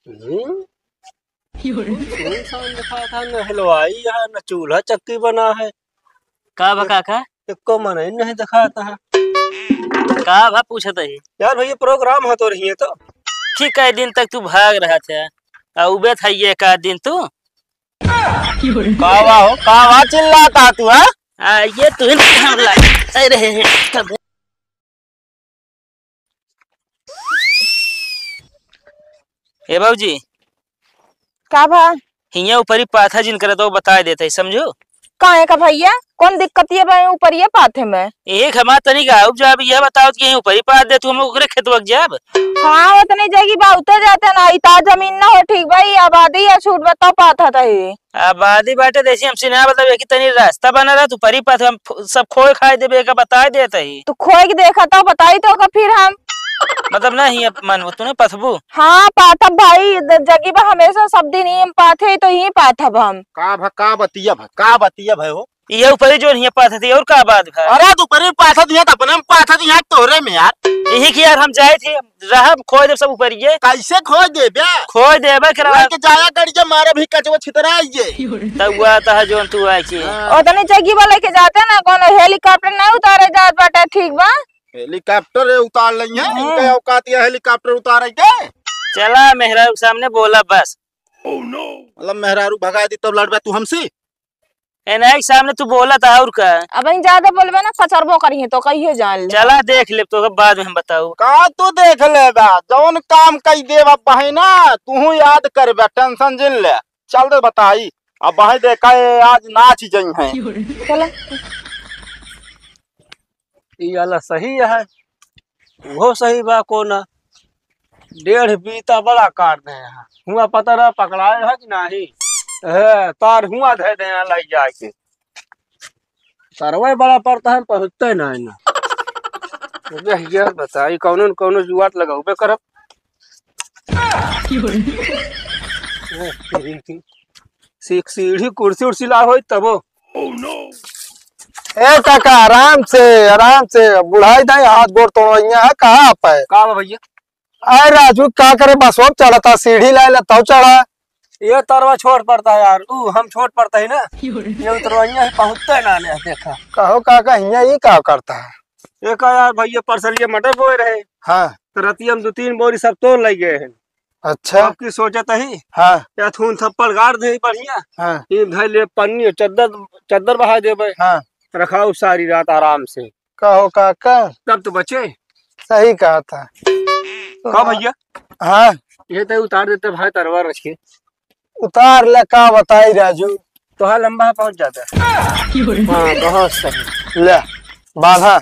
इंसान दिखा था न हलवाई है न चूल्हा चक्की बना है। का बा काका? इको मन ही नहीं दिखाता है। का बा पूछत है यार भैया प्रोग्राम हो तो रही है तो ठीक है। दिन तक तू भाग रहा था उबे था ये का दिन तू कावा हो कावा चिल्लाता तू है। ये तू हम लाए रहे हैं। ए बाबूजी का भा हिया ऊपर ही पाथा जिन करे तो बता देते समझो। काहे का भैया कौन दिक्कत ये भाई ऊपर ये पाथे में एक हमार तनी गाँव जाब यह बताओ कि ऊपर ही पाथ दे तू हम ओकरे खेतवक जाब। हाँ वो तो नहीं जाएगी बहुते जाते ना इता जमीन ना हो ठीक भाई आबादी या छूट बताओ पाथा था ही आबादी बाटे देसी हमसे ना बताओ कि तनी रास्ता बना रहा तू परी पाथ हम सब खोए खाए देबे का बता देता ही तो खोए के देखा था बताई तो का फिर हम मतलब नहीं मन तूने पथबू। हाँ पाथब भाई जगी बा हमेशा सब दिन ही पाथे तो ही पाथब हम का बतिया भाई हो ये ऊपर जो नहीं पाथा थी और का बात है। अरे तू पर पाथा दिया था अपने पाथा दिया तोरे में यार यही कि यार हम जाए थे रहा खोए दे सब ऊपर ये कैसे खोज दे बे खोए देबे करा के जाया कर जे मारे भी कचवा छितरा ये तब हुआ था जो तू आई की और तने जगी वाले के जाते ना कौन हेलीकॉप्टर ना उतारे जात बाटे ठीक बा हेलीकॉप्टर उतार लई है इनके औकात ये हेलीकॉप्टर उतारे के चला मेहरा सामने बोला बस। मतलब मेहरारू भगा दी तब लड़बे तू हमसे एनाई सामने तू बोला था और का अब इन ज्यादा बोलबे ना कचरबो करिए तो कहिए जान ले चला देख ले तो बाद में हम बताऊ का तू देख ले बा जौन काम कई देवा बहिना तू याद करबे टेंशन जिन ले चल दे बताई अब बहे देखा आज नाच जई है चला ई वाला सही है वो सही बा कोना 1.5 बीता बड़ा काट दे यहाँ हुआ पता रहा पकड़ाए है कि नहीं है तार हुआ दे दे यहाँ लग जाए के सरवे बड़ा पड़ता है पहुँचते नहीं ना ये बताई कौनो कौनो जुआट लगाओ करब सीढ़ी कुर्सी उर्सी ला हो तबो ए काका आराम से बुढ़ाई दाई हाथ गोड़ तोड़िया है कहाँ आप है का भैया अरे राजू क्या करे बस वो चढ़ा था सीढ़ी ला लेता चढ़ा ये तरवा छोट पड़ता है यार हम छोट पड़ता है ना ये उतरवाइया पहुँचते ना ले देखा कहो काका ये क्या करता है एक यार भैया परसलिए मटर बोए रहे हाँ तो रतिया हम 2-3 बोरी सब तोड़ लग गए हैं। अच्छा आपकी सोचत ही हाँ या थून थप्पड़ गाड़ दे बढ़िया हाँ ये धर ले पन्नी चद्दर बहा देबे हाँ रखाओ सारी रात आराम से कहो काका तब तो बचे सही कहा था का भैया हाँ ये तो उतार देते भाई तरवा रखिए उतार ले का बताई राजू तो हाँ लंबा पहुंच जाता है हाँ बहुत सही ले बाधा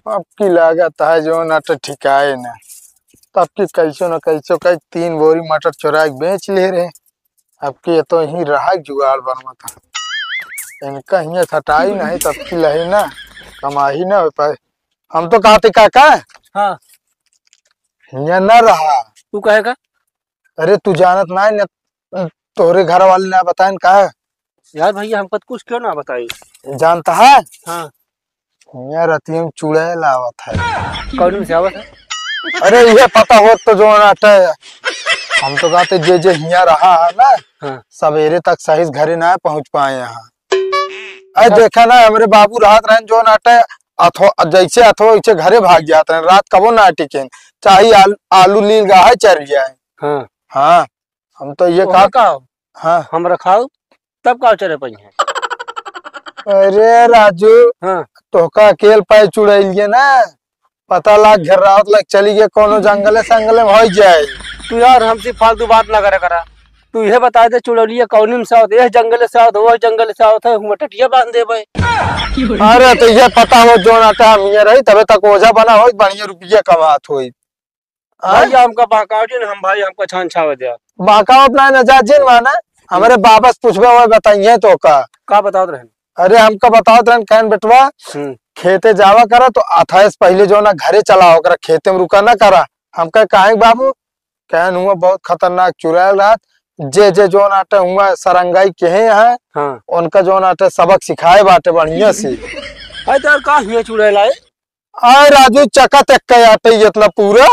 अब की लागत है जो नट ठिकाए ना तब की कैसो न कैसो कई 3 बोरी मटर चुरा के बेच ले रहे अब की तो यही रहा जुगाड़ बनवा था इनका यहाँ हटाई नहीं तब की लही ना कमाही ना हो पाए हम तो कहते काका हाँ यहाँ न रहा तू कहेगा अरे तू जानत ना तोरे घर वाले ना बताए कहा यार भैया हमको कुछ क्यों ना बताई जानता है हाँ यहाँ रतिया में चुड़ैल आवत है कौन से आवत है अरे ये पता हो तो जो नाटे हम तो कहते जे जे यहाँ रहा है ना हाँ। सवेरे तक सही घरे ना पहुँच पाए यहाँ अरे देखा ना हमारे बाबू रात रहे जो नाटे जैसे अथो वैसे घरे भाग जाते हैं रात कबो ना टिके चाहे आलू लील गा चल जाए हाँ हाँ हम तो ये कहा हाँ हम रखाओ तब का चले पाई अरे राजू हाँ तो का अकेल पाए चुड़ैलिए ना पता लग घर रात लग चली गए कोनो जंगले संगले में हो जाए तू यार हमसे फालतू बात ना करे करा तू ये बता दे चुड़ैलिए कौन से आवत ये जंगल से आवत वो जंगल से आवत है हम टटिया बांध देबे अरे तो ये पता हो जो नाटा हम ये रही तबे तक ओझा बना हो बढ़िया रुपया कमात होई भाई हमका बाकावटी हम भाई हमका छान छाव दिया बाकाव अपना नजाजिन माना हमारे बाबा से पूछबे वो बताइए तो का बताओ रहे अरे हमका बताओ रहे कहन बेटवा खेते जावा करा तो अथाइस पहले जो ना घरे चला होकर खेते में रुका ना करा हम कहे बाबू कहन हुआ बहुत खतरनाक चुड़ैल रात जे जे जो नाटे हुआ सरंगाई के है हाँ। उनका जो नाटे सबक सिखाए बाटे बढ़िया से तो यार का हुआ चुड़ैल आए आए राजू चका तक के आटे इतना पूरा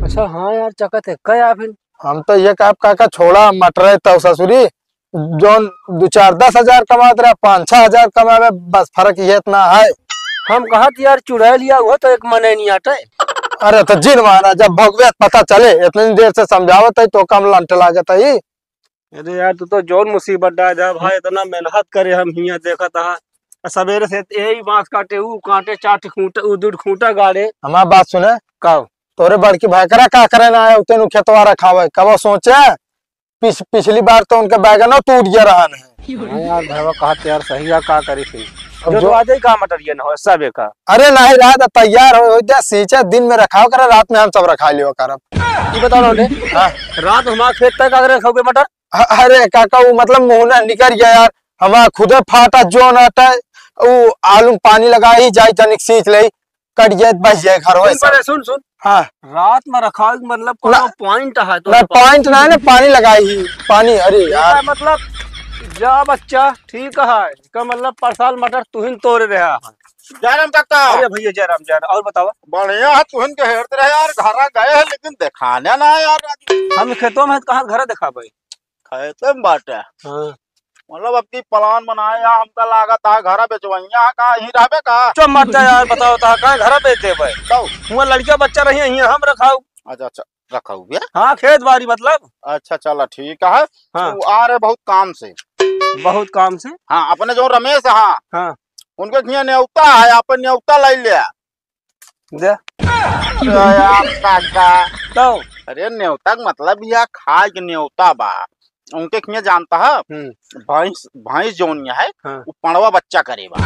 अच्छा हाँ यार चकत है क्या फिर। हम तो ये कहा काका छोड़ा मट रहे तो ससुरी जोन 2-4-10 हजार कमाते रहे 5-6 हजार कमावे, बस फर्क ये इतना है। हम कहा कि यार चुड़ा लिया वो तो एक मने नहीं आता है। अरे तो जिन मारा जब भगवे पता चले इतनी देर से समझावत है तो कम लंट लागत है। अरे यार तू तो जोन मुसीबत डाल दे भाई, इतना मेहनत करे हम हिया देखा था सवेरे से यही बांस काटे ऊ काटे चाट खूंटा उदुड़ खूंटा गाड़े। हमारी बात सुने का तोरे बड़की भाई करा का करे ना आया तेन खेतवा रखावे कब सोचे पिछली बार तो उनके बैगन टूट गया रहा है। हाँ यार भैया कहा यार सही है का करी फिर अब जो जो- तो आज ही का मटर न हो सब का। अरे नहीं रात तैयार हो जा सींचे दिन में रखाव करे रात में हम सब रखा लियो करब। ये बताओ ना हाँ। रात हमारा खेत तक अगर खाओगे मटर। अरे काका वो मतलब मुंह निकल गया यार हमारा खुदे फाटा जो नाटा वो आलू पानी लगा ही जाए तनिक सींच ले कट जाए बच जाए घर वैसा। सुन सुन हाँ रात में रखा मतलब ना- कोनो पॉइंट है तो ना पॉइंट ना है ना पानी लगाई ही पानी। अरे यार मतलब जा बच्चा ठीक है का मतलब परसाल मटर तुहिन तोड़ रहा है। जयराम काका अरे भैया जयराम जयराम और बताओ। बढ़िया है तुहन के हेरत रहे यार घरा गए हैं लेकिन दिखाने ना है यार। हम खेतों में कहाँ घर दिखा भाई। खेते में बाटे हाँ। मतलब अब की प्लान बनाए या हमका लागत है घरा बेचवैया का ही रहबे का। चुप मत जा यार बताओ ता कहाँ घर बेचते भाई। तो हुआ लड़किया बच्चा रही है हम रखाऊ। अच्छा अच्छा रखा हुआ हाँ खेत बाड़ी मतलब। अच्छा चलो ठीक है। हाँ। तू आ रहे बहुत काम से। बहुत काम से। हाँ अपने जो रमेश हाँ हाँ उनके यहाँ न्योता है अपन न्योता ले लिया। दे यार काका तो अरे न्योता का मतलब यह खाए के न्योता बा उनके यहाँ जानता है भैंस भैंस जोन है हाँ। वो पड़वा बच्चा करेगा।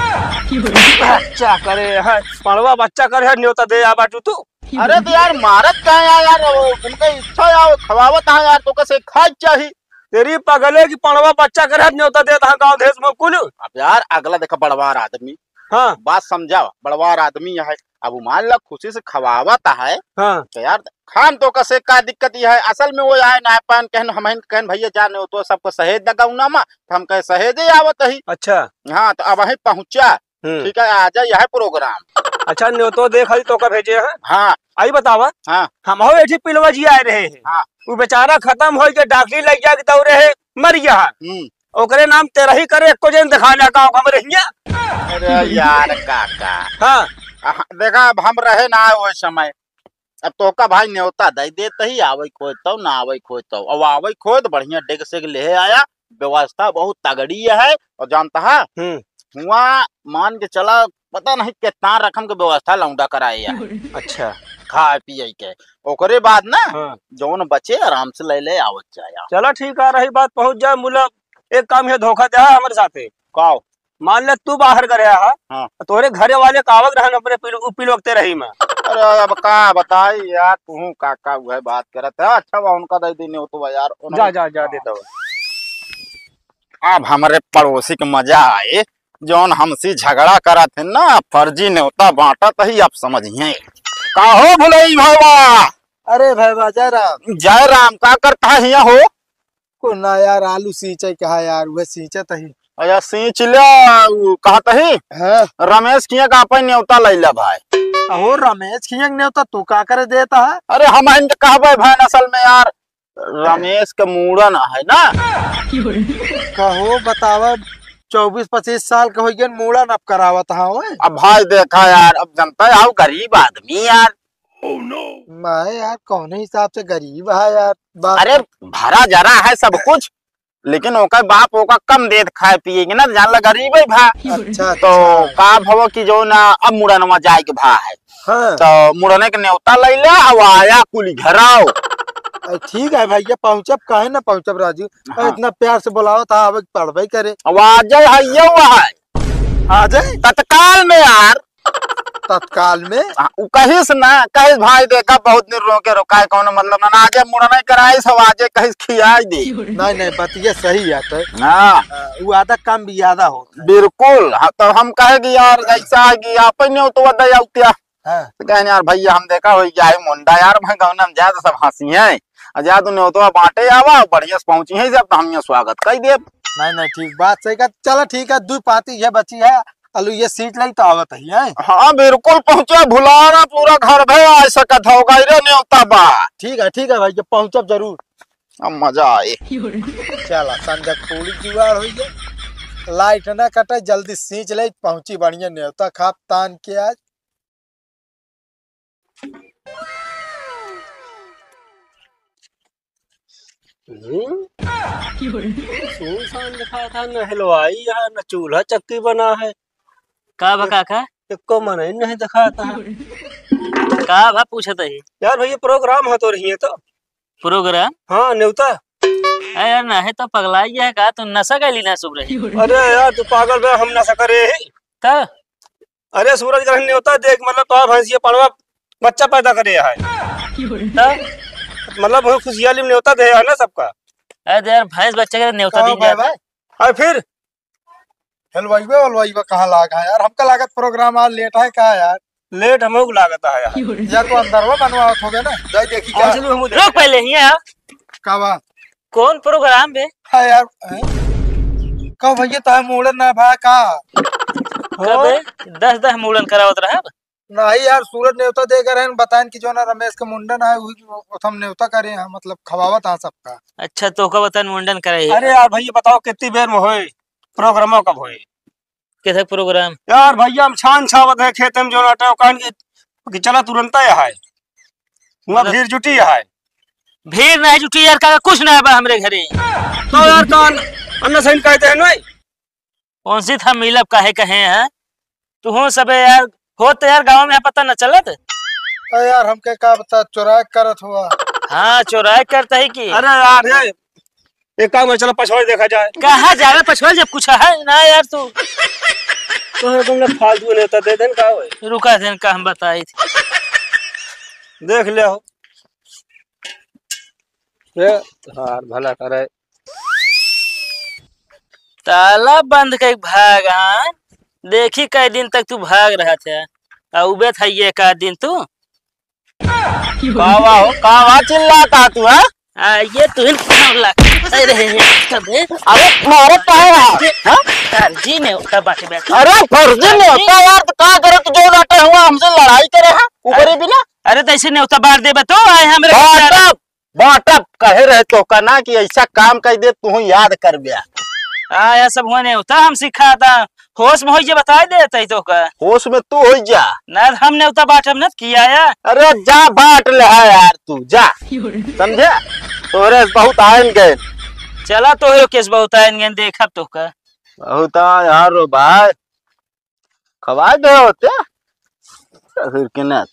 बच्चा करे है पड़वा बच्चा करे है न्योता दे आ बाटू तू। अरे तो यार मारत का है यार उनका इच्छा यार खवावत है यार तो कैसे खाए चाहिए। तेरी पगले की पड़वा बच्चा करे है न्योता देता है गाँव देश में कुल। अब यार अगला देखा बड़वार आदमी हाँ बात समझा बड़वार आदमी है अब मान ला खुशी से खवावत है हाँ तो यार खान तो कैसे का दिक्कत यह है असल में वो आए ना पान कहन हम कहन भैया जाने हो तो सबको सहेज दगाऊना मा तो हम कहे सहेजे आवत ही। अच्छा हाँ तो अब वही पहुंचा ठीक है आ जा यह प्रोग्राम। अच्छा न्योतो देख हई तो का भेजे है। हाँ आई बतावा हाँ हम हो एठी पिलवा जी आए रहे हैं। हाँ वो बेचारा खत्म हो के डॉक्टरी लग जा के दौरे है मर गया है। ओकरे नाम तेरा ही करे एको जन दिखाने का हमरे हिया। अरे यार काका हाँ देखा अब हम रहे ना वो समय अब तो का भाई न्योता दे देते ही आवे खोज तो ना आवे खोज तो अब आवे खोज बढ़िया डेग से ले आया व्यवस्था बहुत तगड़ी है और जानता है हुआ मान के चला पता नहीं कितना रकम के व्यवस्था लौंडा कराए। अच्छा खाए पिए के ओकरे बाद ना हाँ। जौन बचे आराम से ले ले आवत जाया। चलो ठीक है रही बात पहुंच जाए मुला एक काम है धोखा दे हमारे साथे काओ मान ले तू बाहर करे है हाँ। तोरे घरे वाले कावक रहन अपने पिल वक्ते रही मैं। अरे अब का बताई यार तू काका वह बात करत है अच्छा बा उनका दे देने हो तो यार जा जा जा देता हूँ। अब हमारे पड़ोसी के मजा आए जौन हमसे झगड़ा करा थे ना फर्जी न्योता बांटा ही आप समझिए का हो भुलई भावा। अरे भाई जयराम जय राम का करता है यहाँ हो को ना यार आलू सींचे कहा यार वह सींचत ही। अया सींच लिया कहता ही हाँ रमेश किया का अपन न्योता लैला भाई। हो रमेश खियंग ने तो तू का करे देता है। अरे हम इनके कहबे भाई असल में यार रमेश के मूड़न है ना कहो बतावा 24-25 साल का हो गया मूड़ा नप करावत हाँ ओए। अब भाई देखा यार अब जनता है आओ गरीब आदमी यार। मैं यार कौन हिसाब से गरीब है यार बाप। अरे भरा जरा है सब कुछ लेकिन ओका बाप ओका कम देत खाए पिएगी ना जान ला गरीब है भा। अच्छा तो का भव की जो ना अब मुड़नवा जाए के भा है हाँ तो मुड़ने के न्योता ले ले अब आया कुली घराओ। ठीक है भैया पहुंचब काहे ना पहुंचब राजू। हाँ। इतना प्यार से बुलाओ था अब पढ़बे करे। अब आ जाए है ये आ जाए तत्काल में यार तत्काल में। उ कहिस ना कहिस भाई देखा बहुत दिन रोके रोकाए कौन मतलब ना आजे मुड़ने कराई सब आजे कहिस खियाई दे। नहीं नहीं बतिया सही है तो हाँ वो आधा कम भी ज्यादा होता बिल्कुल हाँ, तो हम कहेगी यार ऐसा है कि आप तो वदा क्या है। तो कहें यार भैया हम देखा हो गया मुंडा यार मैं गौना में जाए तो सब हंसी है जा तू न्योतवा बांटे आवा बढ़िया से पहुंची है जब तो हम स्वागत कर दे। नहीं नहीं ठीक बात सही का चलो ठीक है 2 पाती है बची है अलू ये सीट लाई तो आवत है। हाँ बिल्कुल पहुँचे, भुलाना पूरा घर भे आ सकत होगा रे न्योता बा। ठीक है भाई, जब पहुंचब जरूर। अब मजा आए। चला संजय पूरी जुगाड़ हो गया, लाइट ना कटे, जल्दी सींच ले, पहुंची बढ़िया न्योता खाप तान के आज। सुनसान दिखा था, न हलवाई है न चूल्हा चक्की बना है। का भा काका? एको मन ही नहीं दिखाता है। का भा पूछत है? यार भैया प्रोग्राम हो तो रही है तो। प्रोग्राम? हाँ न्योता। अरे यार नहीं तो पगलाई है का, तू नशा कैली ना सुबह रही? अरे यार तू पागल बे, हम ना सके है। तो अरे सूरज ग्रहण न्योता देख, मतलब तो भैंसिया पड़वा बच्चा पैदा करे है। तो मतलब खुशहाली में न्योता दे है ना सबका। अरे यार भैंस बच्चे के न्योता दी जाता है। और फिर हलवाई बे कहाँ लागा है यार, हमका लागत प्रोग्राम आज लेट है का यार। लेट हम लोग लागत है यार। या तो अंदर वो बनवावत हो गया ना, जाई देखी क्या। रुक पहले ही है का बात कौन प्रोग्राम बे? है यार। का भैया ता मूड़न ना भा का कबे 10 मूड़न करावत रहा। नहीं यार, सूरज न्योता दे कर बताएं कि जो ना रमेश के मुंडन है हम न्योता करे हैं, मतलब खवावत है सबका। अच्छा तो का बता मुंडन करे? अरे यार भैया बताओ कितनी देर में होए प्रोग्राम, कब होए? कैसा प्रोग्राम? यार भैया हम छान छावत है खेत में जो नाटा कान की चला तुरंत है वहाँ भीड़ जुटी है। भीड़ नहीं जुटी यार, का कुछ नहीं बा हमरे घरे। तो यार कान अन्ना सही कहते हैं नहीं। कौन सी था मिलब काहे कहे हैं तू हो सब यार, हो तो यार गांव में पता न चलत। अरे यार हमके का बता, चुराए करत हुआ। हाँ चोराई करता है कि। अरे यार ये एक काम है, चलो पछवाड़े देखा जाए। कहाँ जावे पछवाड़ जब कुछ है ना यार तू। तो तुमने फालतू नेता दे देन का होए। रुका देन का हम बताई थी। देख ले हो यार भला करे। ताला बंद कर भाग। हाँ देखी कई दिन तक तू भाग रहा था, उबे था ये का दिन तू। कावा हो, कावा चिल्लाता तू है? ये तू अरे मारे पाए जी ने बाटे बैठ। अरे फर्जी ने होता यार, तो का करे तू जो नाटे हुआ हमसे लड़ाई करे है ऊपरी बिना। अरे तैसे न्योता बार दे तो आए हमरे बाटप बाटप कहे रहे तो का ना कि ऐसा काम कर दे, तू याद कर गया। आया सब होने होता हम सिखा था, होश में हो जे बता देते तो का। होश में तू हो जा ना हमने उतना बाटम न किया यार। अरे जा बाट ले है यार, तू जा समझे, तोरे बहुत आयन गए। चला तो केस बहुत आएंगे देखा तो का। बहुत यार भाई खवा दे होते फिर के ना